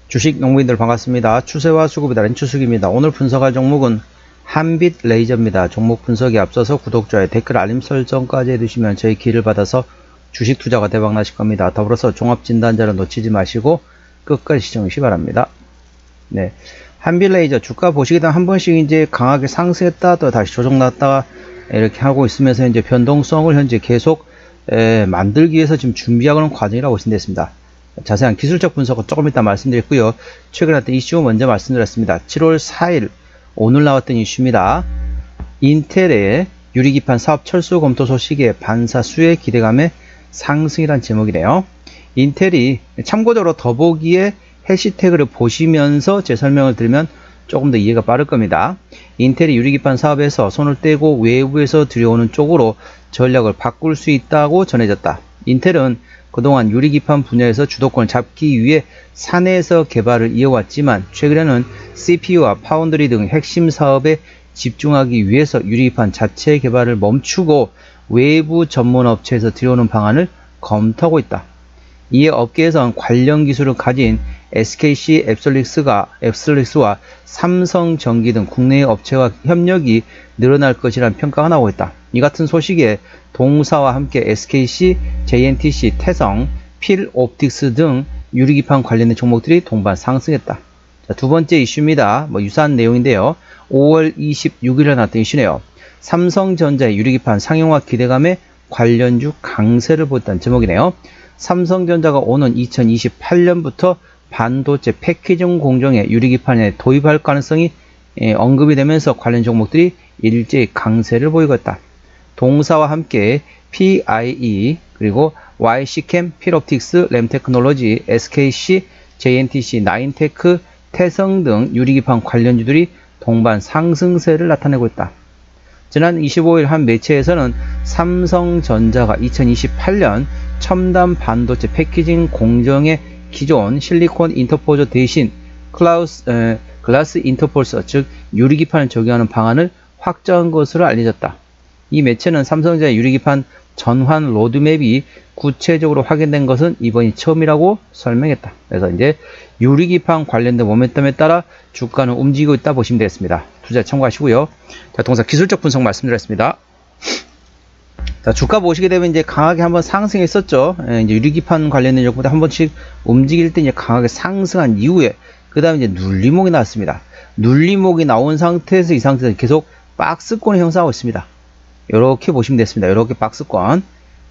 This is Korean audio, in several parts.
주식 농부인들 반갑습니다. 추세와 수급이 다른 추석입니다. 오늘 분석할 종목은 한빛 레이저입니다. 종목 분석에 앞서서 구독자의 댓글 알림 설정까지 해두시면 저희 기를 받아서 주식 투자가 대박 나실 겁니다. 더불어서 종합진단자를 놓치지 마시고 끝까지 시청해 주시기 바랍니다. 네, 한빛 레이저 주가 보시게 되면 한 번씩 이제 강하게 상승했다 또 다시 조정 났다가 이렇게 하고 있으면서 이제 변동성을 현재 계속 만들기 위해서 지금 준비하고 있는 과정이라고 보시면 되겠습니다. 자세한 기술적 분석은 조금 이따 말씀드렸고요. 최근에 나왔던 이슈 먼저 말씀드렸습니다. 7월 4일 오늘 나왔던 이슈입니다. 인텔의 유리기판 사업 철수 검토 소식에 반사수의 기대감에 상승이란 제목이네요. 인텔이 참고적으로 더보기에 해시태그를 보시면서 제 설명을 드리면 조금 더 이해가 빠를 겁니다. 인텔이 유리기판 사업에서 손을 떼고 외부에서 들여오는 쪽으로 전략을 바꿀 수 있다고 전해졌다. 인텔은 그동안 유리기판 분야에서 주도권을 잡기 위해 사내에서 개발을 이어왔지만 최근에는 CPU와 파운드리 등 핵심 사업에 집중하기 위해서 유리기판 자체 개발을 멈추고 외부 전문 업체에서 들여오는 방안을 검토하고 있다. 이에 업계에선 관련 기술을 가진 SKC 앱솔릭스와 삼성전기 등 국내의 업체와 협력이 늘어날 것이라는 평가가 나오고 있다. 이 같은 소식에 동사와 함께 SKC, JNTC, 태성, 필옵틱스 등 유리기판 관련된 종목들이 동반 상승했다. 자, 두 번째 이슈입니다. 유사한 내용인데요. 5월 26일에 나왔던 이슈네요. 삼성전자의 유리기판 상용화 기대감에 관련주 강세를 보였다는 제목이네요. 삼성전자가 오는 2028년부터 반도체 패키징 공정에 유리기판에 도입할 가능성이 언급이 되면서 관련 종목들이 일제히 강세를 보이고 있다. 동사와 함께 PIE 그리고 YC캠, 필옵틱스, 램테크놀로지, SKC, JNTC, 나인테크, 태성 등 유리기판 관련주들이 동반 상승세를 나타내고 있다. 지난 25일 한 매체에서는 삼성전자가 2028년 첨단 반도체 패키징 공정에 기존 실리콘 인터포저 대신 글라스 인터폴서 즉 유리기판을 적용하는 방안을 확정한 것으로 알려졌다. 이 매체는 삼성전자 유리기판 전환 로드맵이 구체적으로 확인된 것은 이번이 처음이라고 설명했다. 그래서 이제 유리기판 관련된 모멘텀에 따라 주가는 움직이고 있다 보시면 되겠습니다. 투자 참고하시고요. 자, 동사 기술적 분석 말씀드렸습니다. 자, 주가 보시게 되면 이제 강하게 한번 상승했었죠. 이제 유리기판 관련된 종목들 한 번씩 움직일 때 이제 강하게 상승한 이후에 그 다음에 이제 눌림목이 나왔습니다. 눌림목이 나온 상태에서 이 상태에서 계속 박스권을 형성하고 있습니다. 이렇게 보시면 됐습니다. 이렇게 박스권.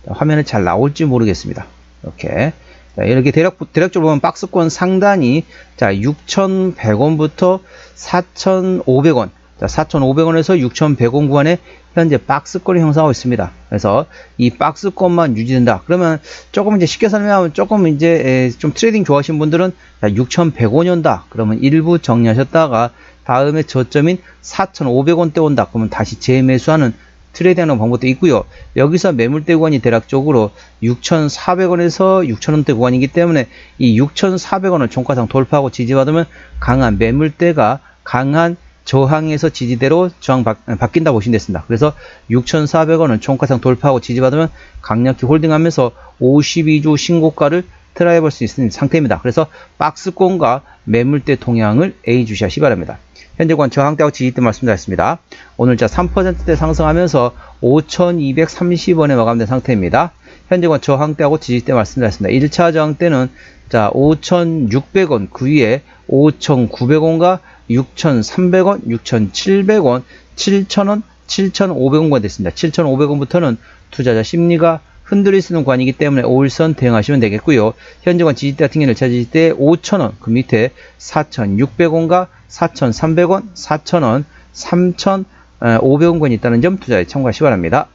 화면에 잘 나올지 모르겠습니다. 이렇게. 자, 이렇게 대략적으로 보면 박스권 상단이 자, 6,100원부터 4,500원. 자, 4,500원에서 6,100원 구간에 현재 박스권이 형성하고 있습니다. 그래서 이 박스권만 유지된다. 그러면 조금 이제 쉽게 설명하면 조금 이제 좀 트레이딩 좋아하시는 분들은 6,100원이 온다. 그러면 일부 정리하셨다가 다음에 저점인 4,500원대 온다. 그러면 다시 재매수하는 트레이딩하는 방법도 있고요. 여기서 매물대 구간이 대략적으로 6,400원에서 6,000원대 구간이기 때문에 이 6,400원을 종가상 돌파하고 지지받으면 강한 매물대가 강한 저항에서 지지대로 바뀐다 보시면 됐습니다. 그래서 6,400원을 종가상 돌파하고 지지받으면 강력히 홀딩하면서 52주 신고가를 트라이 해볼 수 있는 상태입니다. 그래서 박스권과 매물대 동향을 A주시하시 바랍니다. 현재권 저항대하고 지지대 말씀드렸습니다. 오늘자 3%대 상승하면서 5,230원에 마감된 상태입니다. 현재권 저항대하고 지지대 말씀드렸습니다. 1차 저항대는 자 5,600원 그 위에 5,900원과 6,300원, 6,700원, 7,000원, 7,500원가 됐습니다. 7,500원부터는 투자자 심리가 흔들릴 수 있는 구간이기 때문에 5일선 대응하시면 되겠고요. 현재권 지지대 같은 경우는 1차 지지대 5,000원, 그 밑에 4,600원과 4,300원, 4,000원, 3,500원권이 있다는 점 투자에 참고하시기 바랍니다.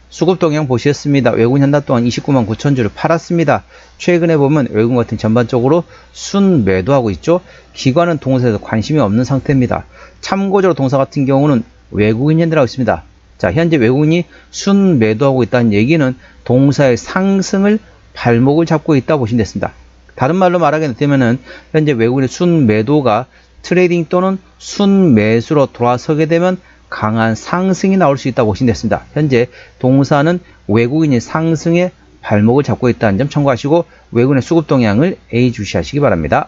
수급 동향 보시겠습니다. 외국인 한 달 동안 29만 9천 주를 팔았습니다. 최근에 보면 외국인 같은 전반적으로 순매도하고 있죠. 기관은 동사에서 관심이 없는 상태입니다. 참고적으로 동사 같은 경우는 외국인 현대라고 있습니다. 자, 현재 외국인이 순매도하고 있다는 얘기는 동사의 상승을 발목을 잡고 있다 보시면 됐습니다. 다른 말로 말하게 되면은 현재 외국인의 순매도가 트레이딩 또는 순매수로 돌아서게 되면 강한 상승이 나올 수 있다고 보시면 됐습니다. 현재 동사는 외국인이 상승에 발목을 잡고 있다는 점 참고하시고 외국인의 수급 동향을 A 주시하시기 바랍니다.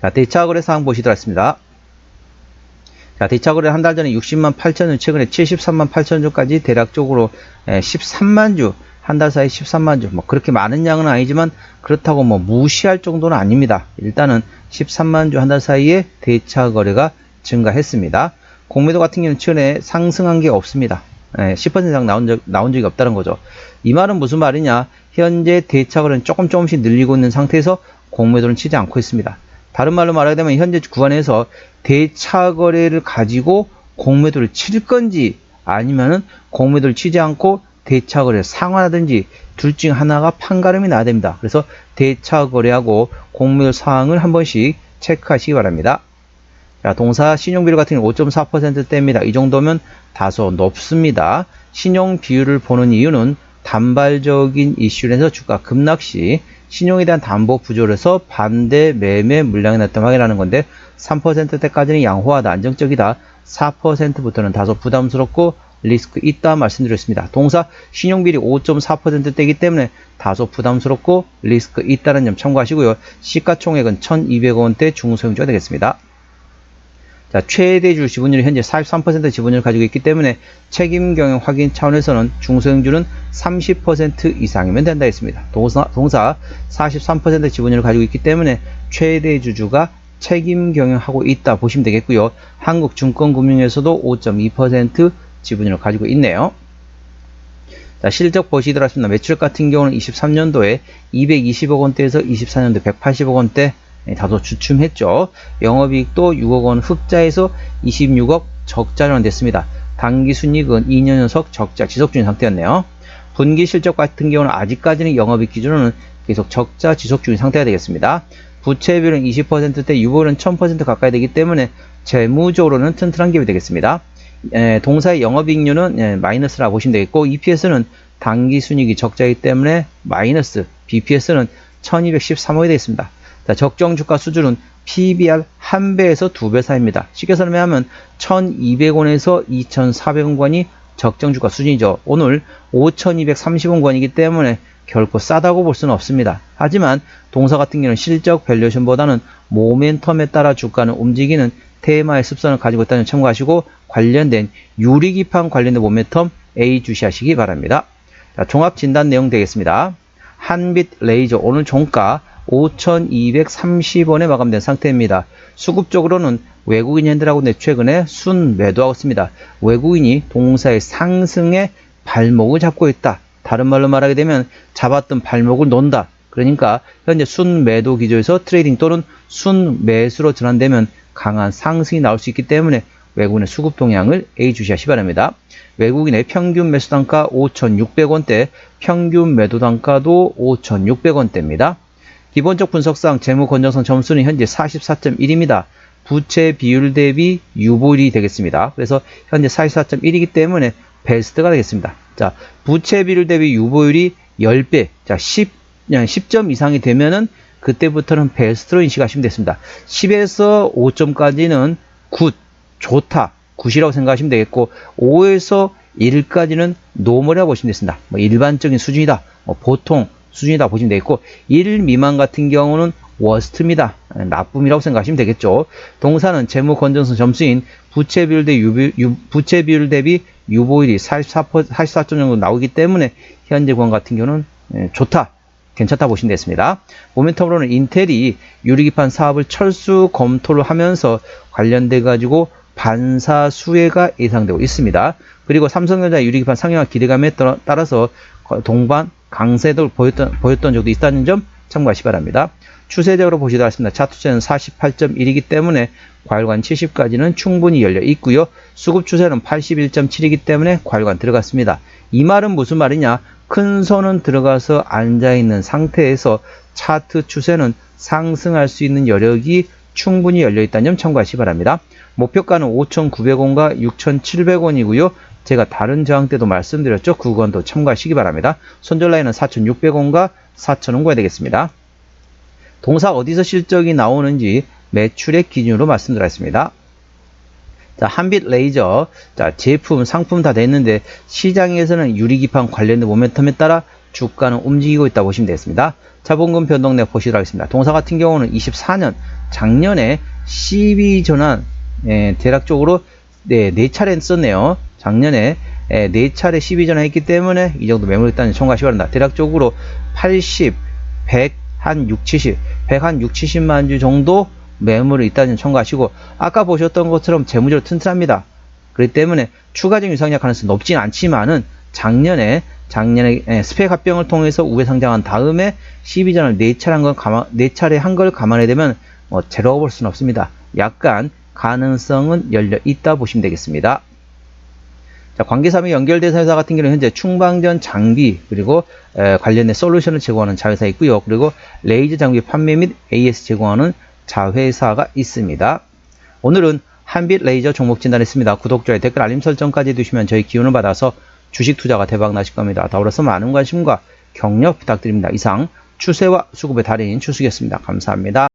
자, 대차 거래 사항 보시도록 하겠습니다. 자, 대차 거래 한 달 전에 60만 8천주, 최근에 73만 8천주까지 대략적으로 13만 주, 한 달 사이 13만 주, 뭐 그렇게 많은 양은 아니지만 그렇다고 뭐 무시할 정도는 아닙니다. 일단은 13만 주 한 달 사이에 대차 거래가 증가했습니다. 공매도 같은 경우는 최근에 상승한 게 없습니다. 10% 이상 나온 적이 없다는 거죠. 이 말은 무슨 말이냐? 현재 대차 거래는 조금씩 늘리고 있는 상태에서 공매도는 치지 않고 있습니다. 다른 말로 말하게 되면 현재 구간에서 대차 거래를 가지고 공매도를 칠 건지 아니면은 공매도를 치지 않고 대차 거래를 상환하든지 둘 중 하나가 판가름이 나야 됩니다. 그래서 대차 거래하고 공매도 사항을 한 번씩 체크하시기 바랍니다. 자, 동사 신용 비율 같은 경우 5.4%대입니다. 이 정도면 다소 높습니다. 신용 비율을 보는 이유는 단발적인 이슈에서 주가 급락 시 신용에 대한 담보 부조에서 반대 매매 물량이 났다고 확인하는 건데 3%대까지는 양호하다, 안정적이다. 4%부터는 다소 부담스럽고 리스크 있다 말씀드렸습니다. 동사 신용비율이 5.4%대이기 때문에 다소 부담스럽고 리스크 있다는 점 참고하시고요. 시가총액은 1,200원대 중소형주가 되겠습니다. 자, 최대주 지분율이 현재 43% 지분율을 가지고 있기 때문에 책임 경영 확인 차원에서는 중소형주는 30% 이상이면 된다 했습니다. 동사 43% 지분율을 가지고 있기 때문에 최대주주가 책임 경영하고 있다 보시면 되겠고요. 한국증권금융에서도 5.2% 지분율을 가지고 있네요. 자, 실적 보시도록 하겠습니다. 매출 같은 경우는 23년도에 220억 원대에서 24년도에 180억 원대 다소 주춤했죠. 영업이익도 6억 원 흑자에서 26억 적자로 됐습니다. 당기순이익은 2년 연속 적자 지속 중인 상태였네요. 분기 실적 같은 경우는 아직까지는 영업이익 기준으로는 계속 적자 지속 중인 상태가 되겠습니다. 부채 비율은 20%대, 유보율은 1000% 가까이 되기 때문에 재무적으로는 튼튼한 기업이 되겠습니다. 동사의 영업이익률은 마이너스라고 보시면 되겠고, EPS는 당기순이익이 적자이기 때문에 마이너스, BPS는 1213억이 되겠습니다. 자, 적정 주가 수준은 PBR 1배에서 2배 사이입니다. 쉽게 설명하면 1200원에서 2400원권이 적정 주가 수준이죠. 오늘 5230원권이기 때문에 결코 싸다고 볼 수는 없습니다. 하지만 동사 같은 경우는 실적 밸류에이션보다는 모멘텀에 따라 주가는 움직이는 테마의 습성을 가지고 있다는 점 참고하시고 관련된 유리기판 관련된 모멘텀 A 주시하시기 바랍니다. 자, 종합 진단 내용 되겠습니다. 한빛 레이저 오늘 종가 5,230원에 마감된 상태입니다. 수급적으로는 외국인 현대라고 최근에 순매도하고 있습니다. 외국인이 동사의 상승에 발목을 잡고 있다. 다른 말로 말하게 되면 잡았던 발목을 놓는다. 그러니까 현재 순매도 기조에서 트레이딩 또는 순매수로 전환되면 강한 상승이 나올 수 있기 때문에 외국인의 수급 동향을 A 주시하시 바랍니다. 외국인의 평균 매수 단가 5,600원대, 평균 매도 단가도 5,600원대입니다. 기본적 분석상 재무 건전성 점수는 현재 44.1입니다. 부채 비율 대비 유보율이 되겠습니다. 그래서 현재 44.1이기 때문에 베스트가 되겠습니다. 자, 부채 비율 대비 유보율이 10배, 자, 10점 이상이 되면은 그때부터는 베스트로 인식하시면 됐습니다. 10에서 5점까지는 굿, 좋다, 굿이라고 생각하시면 되겠고 5에서 1까지는 노멀이라고 보시면 됐습니다. 뭐 일반적인 수준이다, 뭐 보통 수준이다 보시면 되겠고 1 미만 같은 경우는 워스트입니다. 나쁨이라고 생각하시면 되겠죠. 동사는 재무 건전성 점수인 부채 비율 대비 유보율이 44점 정도 나오기 때문에 현재 구간 같은 경우는 좋다, 괜찮다 보시면 되겠습니다. 모멘텀으로는 인텔이 유리기판 사업을 철수 검토를 하면서 관련돼 가지고 반사 수혜가 예상되고 있습니다. 그리고 삼성전자 유리기판 상용화 기대감에 따라서 동반 강세도 보였던 적도 있다는 점 참고하시기 바랍니다. 추세적으로 보시도록 하겠습니다. 차트추세는 48.1이기 때문에 과열관 70까지는 충분히 열려 있고요. 수급 추세는 81.7이기 때문에 과열관 들어갔습니다. 이 말은 무슨 말이냐? 큰 손은 들어가서 앉아있는 상태에서 차트 추세는 상승할 수 있는 여력이 충분히 열려 있다는 점 참고하시기 바랍니다. 목표가는 5,900원과 6,700원이고요. 제가 다른 저항 때도 말씀드렸죠. 그 구간도 참고하시기 바랍니다. 손절 라인은 4,600원과 4,000원가 되겠습니다. 동사 어디서 실적이 나오는지 매출액 기준으로 말씀드렸습니다. 자, 한빛 레이저. 자, 제품, 상품 다 됐는데 시장에서는 유리기판 관련된 모멘텀에 따라 주가는 움직이고 있다 보시면 되겠습니다. 자본금 변동 내역 보시도록 하겠습니다. 동사 같은 경우는 24년 작년에 12전환 대략적으로 4차례 썼네요. 작년에 4차례 12전환 했기 때문에 이 정도 매물했다는 총괄시 바랍니다. 대략적으로 80, 100, 한 6, 70, 100, 한 6, 70만 주 정도 매물이 있다는 청구하시고, 아까 보셨던 것처럼 재무제로 튼튼합니다. 그렇기 때문에 추가적인 유상약 가능성이 높진 않지만은 작년에 스펙 합병을 통해서 우회 상장한 다음에 12전을 4차례 한 걸 감안해 되면 제로가 볼 수는 없습니다. 약간 가능성은 열려 있다 보시면 되겠습니다. 자, 관계사업이 연결된 회사 같은 경우는 현재 충방전 장비 그리고 관련된 솔루션을 제공하는 자회사 있고요. 그리고 레이저 장비 판매 및 AS 제공하는 자회사가 있습니다. 오늘은 한빛 레이저 종목 진단했습니다. 구독, 좋아요, 댓글, 알림 설정까지 해두시면 저희 기운을 받아서 주식 투자가 대박 나실 겁니다. 더불어서 많은 관심과 격려 부탁드립니다. 이상 추세와 수급의 달인 추수였습니다. 감사합니다.